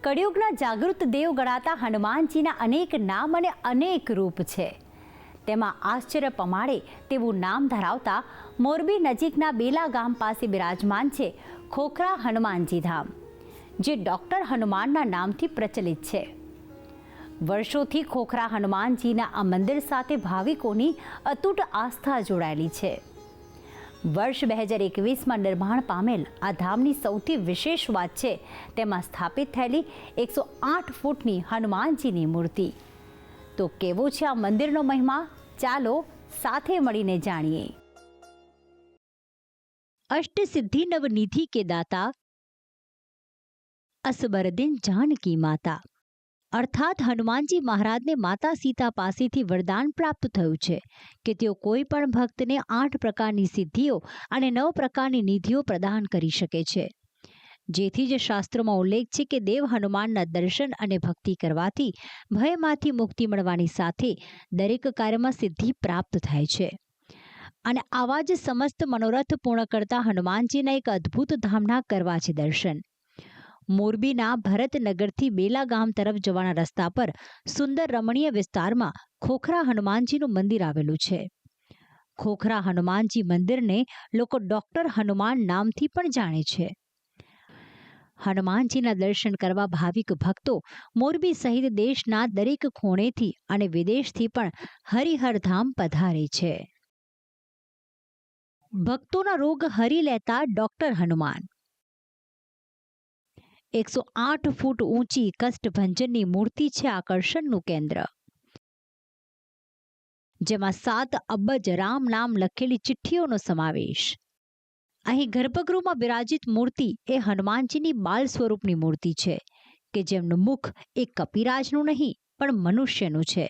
કળિયુગના જાગૃત દેવ ગણાતા હનુમાનજીના અનેક નામ અને અનેક રૂપ છે. તેમાં આશ્ચર્ય પમાડે તેવું નામ ધરાવતા મોરબી નજીકના બેલા ગામ પાસે બિરાજમાન છે ખોખરા હનુમાનજી ધામ, જે ડૉક્ટર હનુમાનના નામથી પ્રચલિત છે. વર્ષોથી ખોખરા હનુમાનજીના આ મંદિર સાથે ભાવિકોની અતૂટ આસ્થા જોડાયેલી છે. વર્ષ 2021માં નિર્માણ પામેલ આ ધામની સૌથી વિશેષ વાત છે તેમાં સ્થાપિત થયેલી 108 ફૂટની હનુમાનજીની મૂર્તિ. તો કેવો છે આ મંદિરનો મહિમા, ચાલો સાથે મળીને જાણીએ. અષ્ટસિદ્ધિ નવનિધિ કે દાતા, અસબરદિન જાનકી માતા. અર્થાત હનુમાનજી મહારાજને માતા સીતા પાસેથી વરદાન પ્રાપ્ત થયું છે કે તેઓ કોઈ પણ ભક્તને 8 પ્રકારની સિદ્ધિઓ અને 9 પ્રકારની નિધિઓ પ્રદાન કરી શકે છે. જેથી જ શાસ્ત્રોમાં ઉલ્લેખ છે કે દેવ હનુમાનના દર્શન અને ભક્તિ કરવાથી ભયમાંથી મુક્તિ મળવાની સાથે દરેક કાર્યમાં સિદ્ધિ પ્રાપ્ત થાય છે. અને આવા જ સમસ્ત મનોરથ પૂર્ણ કરતા હનુમાનજીના એક અદ્ભુત ધામના કરવા છે દર્શન. મોરબીના ભરતનગરથી બેલા ગામ તરફ જવાના રસ્તા પર સુંદર રમણીય વિસ્તારમાં ખોખરા હનુમાનજીનું મંદિર આવેલું છે. ખોખરા હનુમાનજી મંદિરને લોકો ડૉક્ટર હનુમાન નામથી પણ જાણે છે. હનુમાનજીના દર્શન કરવા ભાવિક ભક્તો મોરબી સહિત દેશના દરેક ખૂણેથી અને વિદેશથી પણ હરિહર ધામ પધારે છે. ભક્તોના રોગ હરી લેતા ડૉક્ટર હનુમાન. 108 ફૂટ ઊંચી કષ્ટભંજનની મૂર્તિ છે આકર્ષણનું કેન્દ્ર, જેમાં 7 અબજ રામ નામ લખેલી ચિઠ્ઠીઓનો સમાવેશ. અહીં ગર્ભગૃહમાં બિરાજિત મૂર્તિ એ હનુમાનજીની બાલ સ્વરૂપની મૂર્તિ છે કે જેમનું મુખ એ કપિરાજનું નહીં પણ મનુષ્યનું છે.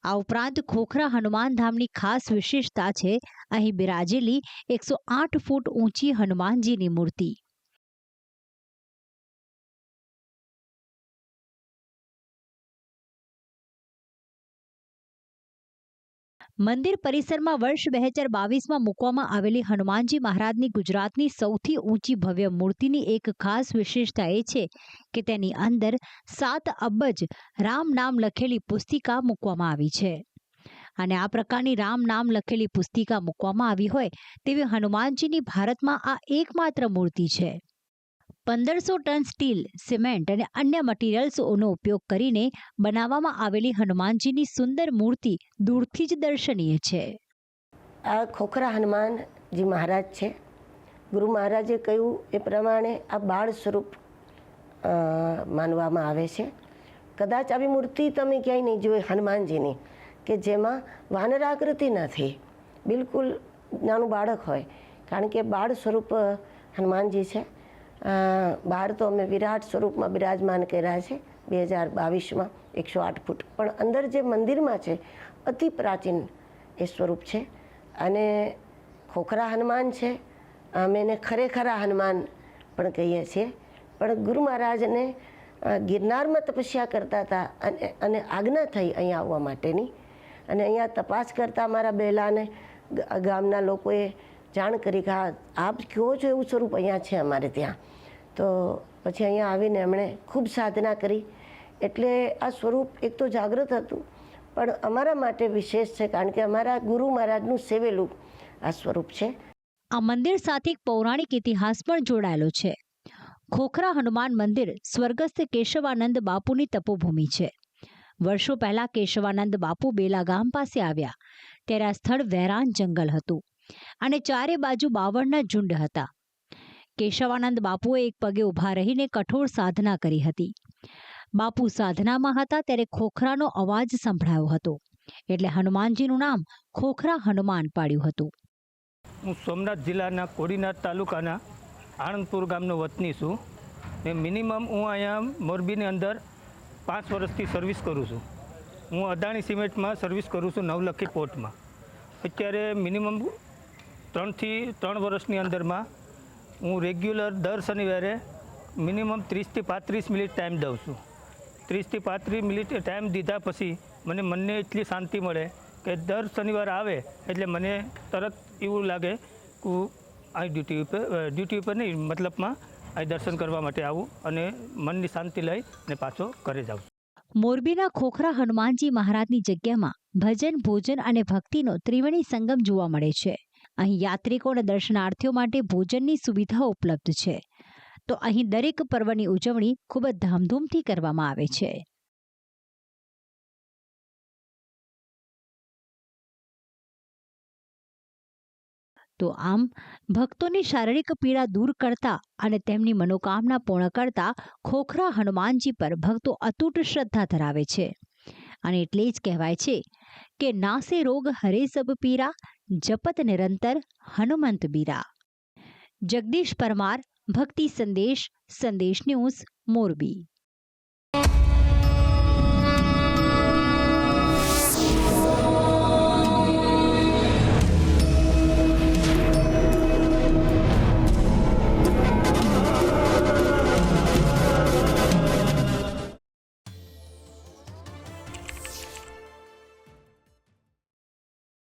આ ઉપરાંત ખોખરા હનુમાન ધામની ખાસ વિશેષતા છે અહીં બિરાજેલી 108 ફૂટ ઊંચી હનુમાનજીની મૂર્તિ. મંદિર પરિસરમાં વર્ષ 2022માં મૂકવામાં આવેલી હનુમાનજી મહારાજની ગુજરાતની સૌથી ઊંચી ભવ્ય મૂર્તિની એક ખાસ વિશેષતા એ છે કે તેની અંદર 7 અબજ રામ નામ લખેલી પુસ્તિકા મૂકવામાં આવી છે. અને આ પ્રકારની રામ નામ લખેલી પુસ્તિકા મૂકવામાં આવી હોય તેવી હનુમાનજીની ભારતમાં આ એકમાત્ર મૂર્તિ છે. 1500 ટન સ્ટીલ, સિમેન્ટ અને અન્ય મટીરિયલ્સનો ઉપયોગ કરીને બનાવવામાં આવેલી હનુમાનજીની સુંદર મૂર્તિ દૂરથી જ દર્શનીય છે. આ ખોખરા હનુમાનજી મહારાજ છે. ગુરુ મહારાજે કહ્યું એ પ્રમાણે આ બાળ સ્વરૂપ માનવામાં આવે છે. કદાચ આવી મૂર્તિ તમે ક્યાંય નહીં જોઈ હનુમાનજીની કે જેમાં વાનરાકૃતિ નથી, બિલકુલ નાનું બાળક હોય, કારણ કે બાળ સ્વરૂપ હનુમાનજી છે. બહાર તો અમે વિરાટ સ્વરૂપમાં બિરાજમાન કર્યા છે 2022માં 108 ફૂટ, પણ અંદર જે મંદિરમાં છે અતિ પ્રાચીન એ સ્વરૂપ છે. અને ખોખરા હનુમાન છે, અમે એને ખરેખરા હનુમાન પણ કહીએ છીએ. પણ ગુરુ મહારાજને ગિરનારમાં તપસ્યા કરતા હતા અને આજ્ઞા થઈ અહીંયા આવવા માટેની, અને અહીંયા તપાસ કરતા અમારા બેલાને ગામના લોકોએ જાણ કરી કે આપ કહો છો એવું સ્વરૂપ અહીંયા છે અમારે ત્યાં. તો પછી અહીંયા આવીને એમણે ખૂબ સાધના કરી, એટલે આ સ્વરૂપ એક તો જાગૃત હતું પણ અમારા માટે વિશેષ છે, કારણ કે અમારા ગુરુ મહારાજનું સેવેલું આ સ્વરૂપ છે. આ મંદિર સાથે એક પૌરાણિક ઇતિહાસ પણ જોડાયેલો છે. ખોખરા હનુમાન મંદિર સ્વર્ગસ્થ કેશવાનંદ બાપુની તપોભૂમિ છે. વર્ષો પહેલા કેશવાનંદ બાપુ બેલા ગામ પાસે આવ્યા ત્યારે આ સ્થળ વેરાન જંગલ હતું અને ચારે બાજુ બાવળના ઝુંડ હતા. કેશવાનંદ બાપુએ એક પગે ઊભા રહીને કઠોર સાધના કરી હતી. બાપુ સાધનામાં હતા ત્યારે ખોખરાનો અવાજ સંભળાયો હતો, એટલે હનુમાનજીનું નામ ખોખરા હનુમાન પાડ્યું હતું. હું સોમનાથ જિલ્લાના કોડીનાર તાલુકાના આણંદપુર ગામનો વતની છું. ને મિનિમમ હું અહીંયા મોરબીની અંદર 5 વર્ષથી સર્વિસ કરું છું. હું અદાણી સિમેન્ટમાં સર્વિસ કરું છું નવલખી પોર્ટમાં. અત્યારે મિનિમમ 3 વર્ષની અંદરમાં હું રેગ્યુલર દર શનિવારે મિનિમમ 30 થી 35 મિનિટ ટાઈમ દઉં છું. 30 થી 35 મિનિટ ટાઈમ દીધા પછી મને એટલી શાંતિ મળે કે દર શનિવાર આવે એટલે મને તરત એવું લાગે કે આ ડ્યુટી ઉપર નહીં, મતલબમાં અહીં દર્શન કરવા માટે આવું અને મનની શાંતિ લઈ અને પાછો ઘરે જાઉં. મોરબીના ખોખરા હનુમાનજી મહારાજની જગ્યામાં ભજન, ભોજન અને ભક્તિનો ત્રિવેણી સંગમ જોવા મળે છે. અહીં યાત્રિકો અને દર્શનાર્થીઓ માટે ભોજનની સુવિધાઓ ઉપલબ્ધ છે. તો અહીં દરેક પર્વની ઉજવણી ખૂબ જ ધામધૂમથી કરવામાં આવે છે. તો આમ ભક્તોની શારીરિક પીડા દૂર કરતા અને તેમની મનોકામના પૂર્ણ કરતા ખોખરા હનુમાનજી પર ભક્તો અતૂટ શ્રદ્ધા ધરાવે છે. અને એટલે જ કહેવાય છે કે નાસે રોગ હરે સબ પીરા, જપત નિરંતર હનુમંત બીરા. જગદીશ પરમાર, ભક્તિ સંદેશ, સંદેશ ન્યૂઝ, મોરબી.